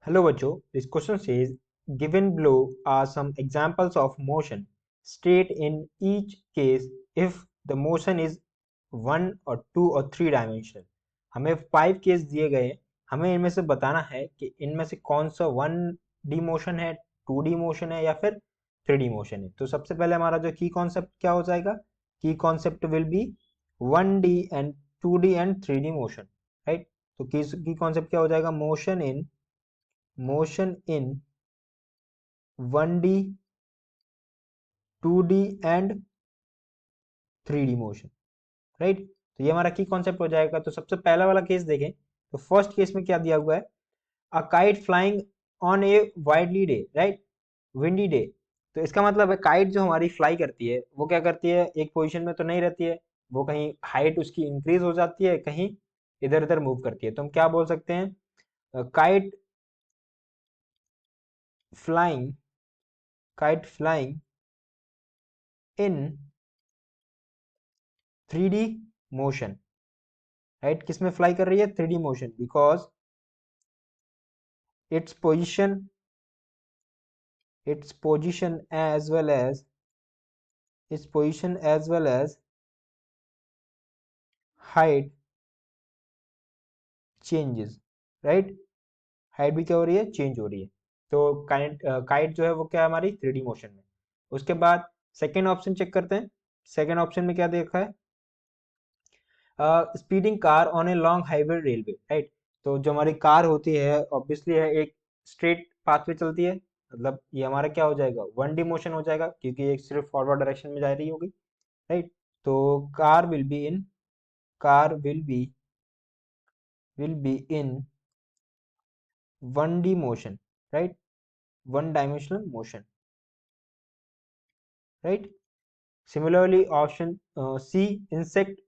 Hello बच्चों, this question says given below are some examples of motion. State in each case if the motion is 1 or 2 or 3 dimensional. हमें 5 case दिए गए हैं, हमें इनमें से बताना है कि इनमें से कौन सा 1D मोशन है, 2D मोशन है या फिर 3D मोशन है। तो सबसे पहले हमारा जो की कॉन्सेप्ट क्या हो जाएगा, की concept will be 1D and 2D and 3D motion, right. तो की कॉन्सेप्ट क्या हो जाएगा, motion in 1D 2D and 3D motion, right. तो ये हमारा की कॉन्सेप्ट हो जाएगा। तो सबसे पहला वाला केस देखें तो फर्स्ट केस में क्या दिया हुआ है, a kite flying on A widely day, right, windy day. तो इसका मतलब है काइट जो हमारी फ्लाई करती है वो क्या करती है, एक पोजीशन में तो नहीं रहती है, वो कहीं हाइट उसकी इंक्रीज हो जाती है, कहीं इधर उधर मूव करती है। तो हम क्या बोल सकते हैं, flying kite flying in 3D motion, right. किस में फ्लाई कर रही है, 3D motion, because its position its position as well as its position as well as height changes, right. Height भी क्या हो रही है, चेंज हो रही है। तो काइट जो है वो क्या है हमारी 3D मोशन में। उसके बाद सेकेंड ऑप्शन चेक करते हैं। सेकेंड ऑप्शन में क्या देखा है, speeding car on a long highway railway, right. तो जो हमारी कार होती है ऑब्वियसली है एक स्ट्रेट पाथ पे चलती है, मतलब ये हमारा क्या हो जाएगा, 1D मोशन हो जाएगा, क्योंकि एक सिर्फ फॉरवर्ड डायरेक्शन में जा रही होगी, राइट। तो car will be in 1D motion, right, 1 dimensional motion, right. Similarly option C, insect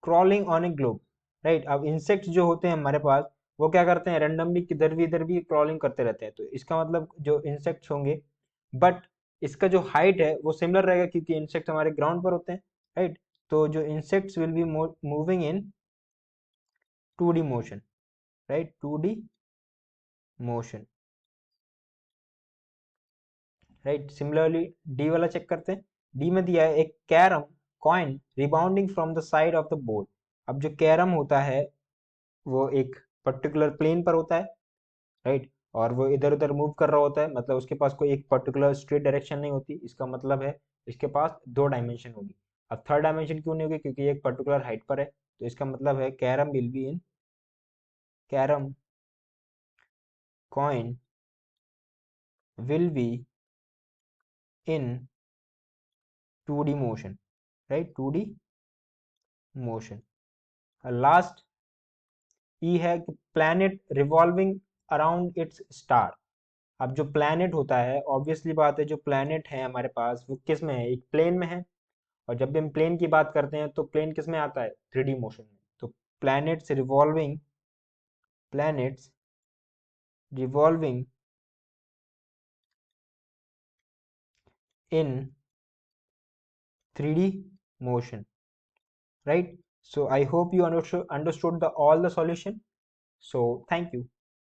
crawling on a globe, right. अब इंसेक्ट्स जो होते हैं हमारे पास वो क्या करते हैं, रेंडमली किधर भी क्रॉलिंग करते रहते हैं। तो इसका मतलब जो इंसेक्ट्स होंगे, बट इसका जो हाइट है वो सिमिलर रहेगा, क्योंकि इंसेक्ट हमारे ग्राउंड पर होते हैं, राइट। तो जो insects will be moving in 2D motion, right, 2D motion, right. Similarly D वाला चेक करते हैं। डी में दिया है एक carrom coin rebounding from the side of the board. अब जो कैरम होता है वो एक पर्टिकुलर प्लेन पर होता है, राइट, और वो इधर उधर मूव कर रहा होता है, मतलब उसके पास कोई एक पर्टिकुलर स्ट्रेट डायरेक्शन नहीं होती। इसका मतलब है इसके पास 2 डायमेंशन होगी। अब थर्ड डायमेंशन क्यों नहीं होगी, क्योंकि ये एक पर्टिकुलर हाइट पर है। तो इसका मतलब है carrom coin will be in 2D motion, right, 2D motion. Last ई है कि planet revolving around its star. अब जो प्लैनेट होता है ऑब्वियसली बात है, जो प्लैनेट है हमारे पास वो किस में है, एक प्लेन में है। और जब भी हम प्लेन की बात करते हैं तो प्लेन किस में आता है, 3D मोशन में। तो planets revolving in 3D motion, right. So I hope you understood the all the solution. So thank you.